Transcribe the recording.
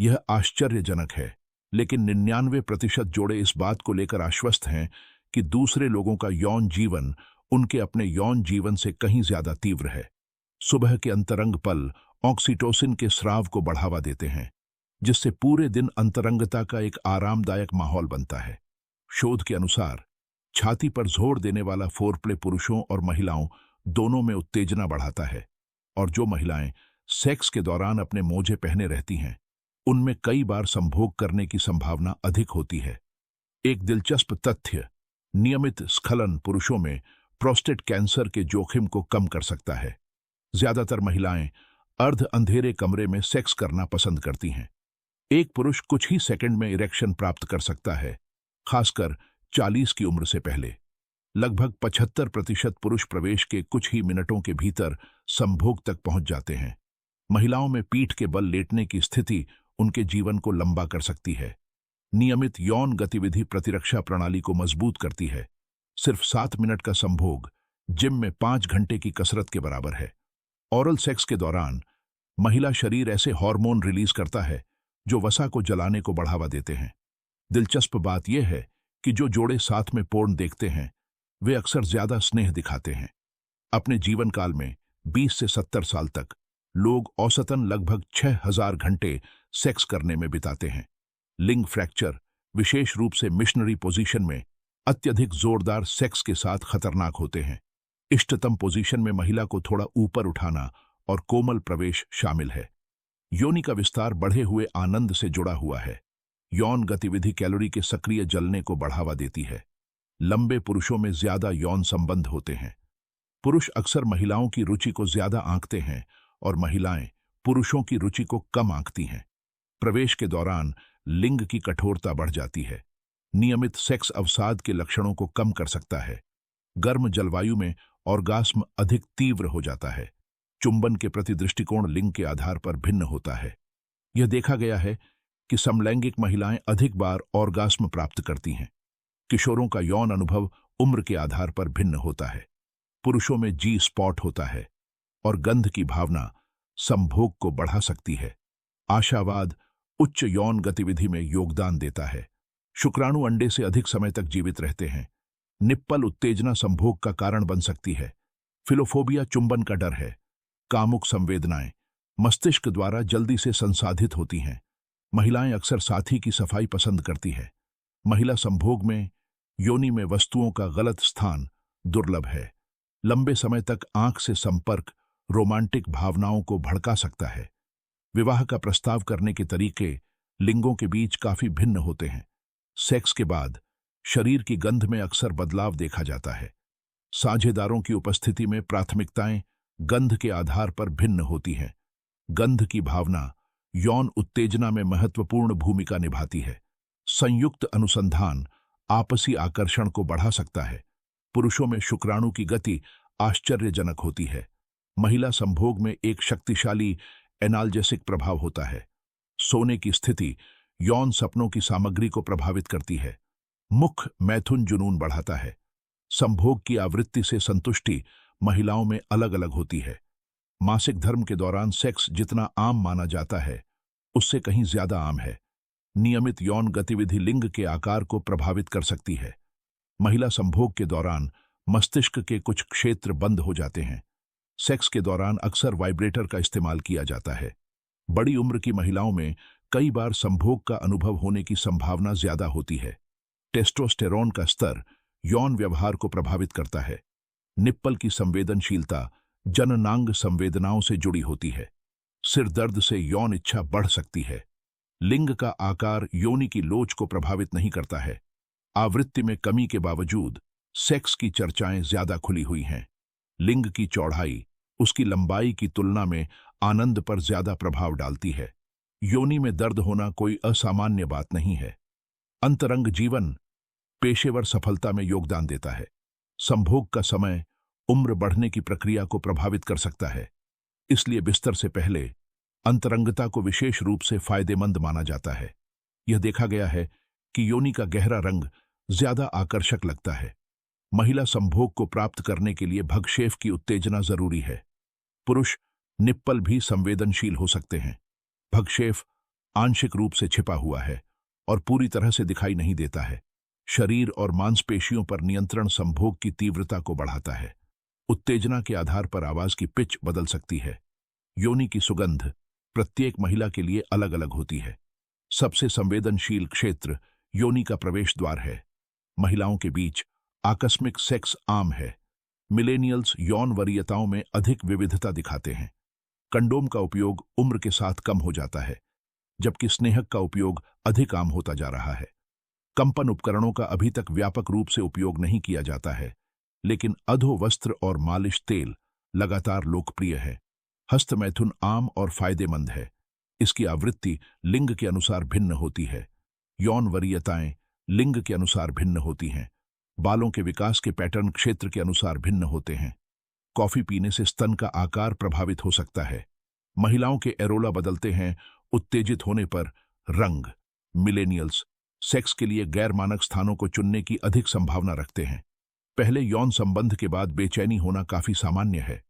यह आश्चर्यजनक है, लेकिन 99% जोड़े इस बात को लेकर आश्वस्त हैं कि दूसरे लोगों का यौन जीवन उनके अपने यौन जीवन से कहीं ज्यादा तीव्र है। सुबह के अंतरंग पल ऑक्सीटोसिन के स्राव को बढ़ावा देते हैं, जिससे पूरे दिन अंतरंगता का एक आरामदायक माहौल बनता है। शोध के अनुसार छाती पर जोर देने वाला फोरप्ले पुरुषों और महिलाओं दोनों में उत्तेजना बढ़ाता है, और जो महिलाएं सेक्स के दौरान अपने मोजे पहने रहती हैं, उनमें कई बार संभोग करने की संभावना अधिक होती है। एक दिलचस्प तथ्य, नियमित स्खलन पुरुषों में प्रोस्टेट कैंसर के जोखिम को कम कर सकता है। ज्यादातर महिलाएं अर्ध अंधेरे कमरे में सेक्स करना पसंद करती हैं। एक पुरुष कुछ ही सेकंड में इरेक्शन प्राप्त कर सकता है, खासकर 40 की उम्र से पहले। लगभग 75% पुरुष प्रवेश के कुछ ही मिनटों के भीतर संभोग तक पहुंच जाते हैं। महिलाओं में पीठ के बल लेटने की स्थिति उनके जीवन को लंबा कर सकती है। नियमित यौन गतिविधि प्रतिरक्षा प्रणाली को मजबूत करती है। सिर्फ 7 मिनट का संभोग जिम में 5 घंटे की कसरत के बराबर है। ओरल सेक्स के दौरान महिला शरीर ऐसे हार्मोन रिलीज करता है जो वसा को जलाने को बढ़ावा देते हैं। दिलचस्प बात यह है कि जो जोड़े साथ में पोर्न देखते हैं, वे अक्सर ज्यादा स्नेह दिखाते हैं। अपने जीवन काल में 20 से 70 साल तक लोग औसतन लगभग 6000 घंटे सेक्स करने में बिताते हैं। लिंग फ्रैक्चर, विशेष रूप से मिशनरी पोजीशन में अत्यधिक जोरदार सेक्स के साथ खतरनाक होते हैं। इष्टतम पोजीशन में महिला को थोड़ा ऊपर उठाना और कोमल प्रवेश शामिल है। योनि का विस्तार बढ़े हुए आनंद से जुड़ा हुआ है। यौन गतिविधि कैलोरी के सक्रिय जलने को बढ़ावा देती है। लंबे पुरुषों में ज्यादा यौन संबंध होते हैं। पुरुष अक्सर महिलाओं की रुचि को ज्यादा आंकते हैं और महिलाएं पुरुषों की रुचि को कम आंकती हैं। प्रवेश के दौरान लिंग की कठोरता बढ़ जाती है। नियमित सेक्स अवसाद के लक्षणों को कम कर सकता है। गर्म जलवायु में ऑर्गास्म अधिक तीव्र हो जाता है। चुंबन के प्रति दृष्टिकोण लिंग के आधार पर भिन्न होता है। यह देखा गया है कि समलैंगिक महिलाएं अधिक बार ऑर्गास्म प्राप्त करती हैं। किशोरों का यौन अनुभव उम्र के आधार पर भिन्न होता है। पुरुषों में जी स्पॉट होता है और गंध की भावना संभोग को बढ़ा सकती है। आशावाद उच्च यौन गतिविधि में योगदान देता है। शुक्राणु अंडे से अधिक समय तक जीवित रहते हैं। निप्पल उत्तेजना संभोग का कारण बन सकती है। फिलोफोबिया चुंबन का डर है। कामुक संवेदनाएं मस्तिष्क द्वारा जल्दी से संसाधित होती हैं। महिलाएं अक्सर साथी की सफाई पसंद करती है। महिला संभोग में योनि में वस्तुओं का गलत स्थान दुर्लभ है। लंबे समय तक आंख से संपर्क रोमांटिक भावनाओं को भड़का सकता है। विवाह का प्रस्ताव करने के तरीके लिंगों के बीच काफी भिन्न होते हैं। सेक्स के बाद शरीर की गंध में अक्सर बदलाव देखा जाता है। साझेदारों की उपस्थिति में प्राथमिकताएं गंध के आधार पर भिन्न होती हैं। गंध की भावना यौन उत्तेजना में महत्वपूर्ण भूमिका निभाती है। संयुक्त अनुसंधान आपसी आकर्षण को बढ़ा सकता है। पुरुषों में शुक्राणु की गति आश्चर्यजनक होती है। महिला संभोग में एक शक्तिशाली एनाल्जेसिक प्रभाव होता है। सोने की स्थिति यौन सपनों की सामग्री को प्रभावित करती है। मुख मैथुन जुनून बढ़ाता है। संभोग की आवृत्ति से संतुष्टि महिलाओं में अलग अलग होती है। मासिक धर्म के दौरान सेक्स जितना आम माना जाता है, उससे कहीं ज्यादा आम है। नियमित यौन गतिविधि लिंग के आकार को प्रभावित कर सकती है। महिला संभोग के दौरान मस्तिष्क के कुछ क्षेत्र बंद हो जाते हैं। सेक्स के दौरान अक्सर वाइब्रेटर का इस्तेमाल किया जाता है। बड़ी उम्र की महिलाओं में कई बार संभोग का अनुभव होने की संभावना ज्यादा होती है। टेस्टोस्टेरोन का स्तर यौन व्यवहार को प्रभावित करता है। निप्पल की संवेदनशीलता जननांग संवेदनाओं से जुड़ी होती है। सिर दर्द से यौन इच्छा बढ़ सकती है। लिंग का आकार योनि की लोच को प्रभावित नहीं करता है। आवृत्ति में कमी के बावजूद सेक्स की चर्चाएं ज्यादा खुली हुई हैं। लिंग की चौड़ाई उसकी लंबाई की तुलना में आनंद पर ज्यादा प्रभाव डालती है। योनि में दर्द होना कोई असामान्य बात नहीं है। अंतरंग जीवन पेशेवर सफलता में योगदान देता है। संभोग का समय उम्र बढ़ने की प्रक्रिया को प्रभावित कर सकता है। इसलिए बिस्तर से पहले अंतरंगता को विशेष रूप से फायदेमंद माना जाता है। यह देखा गया है कि योनि का गहरा रंग ज्यादा आकर्षक लगता है। महिला संभोग को प्राप्त करने के लिए भगशेफ की उत्तेजना जरूरी है। पुरुष निप्पल भी संवेदनशील हो सकते हैं। भगशेफ आंशिक रूप से छिपा हुआ है और पूरी तरह से दिखाई नहीं देता है। शरीर और मांसपेशियों पर नियंत्रण संभोग की तीव्रता को बढ़ाता है। उत्तेजना के आधार पर आवाज की पिच बदल सकती है। योनि की सुगंध प्रत्येक महिला के लिए अलग अलग होती है। सबसे संवेदनशील क्षेत्र योनि का प्रवेश द्वार है। महिलाओं के बीच आकस्मिक सेक्स आम है। मिलेनियल्स यौन वरीयताओं में अधिक विविधता दिखाते हैं। कंडोम का उपयोग उम्र के साथ कम हो जाता है, जबकि स्नेहक का उपयोग अधिक आम होता जा रहा है। कंपन उपकरणों का अभी तक व्यापक रूप से उपयोग नहीं किया जाता है, लेकिन अधोवस्त्र और मालिश तेल लगातार लोकप्रिय है। हस्तमैथुन आम और फायदेमंद है। इसकी आवृत्ति लिंग के अनुसार भिन्न होती है। यौन वरीयताएं लिंग के अनुसार भिन्न होती हैं। बालों के विकास के पैटर्न क्षेत्र के अनुसार भिन्न होते हैं। कॉफी पीने से स्तन का आकार प्रभावित हो सकता है। महिलाओं के एरोला बदलते हैं। उत्तेजित होने पर रंग। मिलेनियल्स सेक्स के लिए गैर मानक स्थानों को चुनने की अधिक संभावना रखते हैं। पहले यौन संबंध के बाद बेचैनी होना काफी सामान्य है।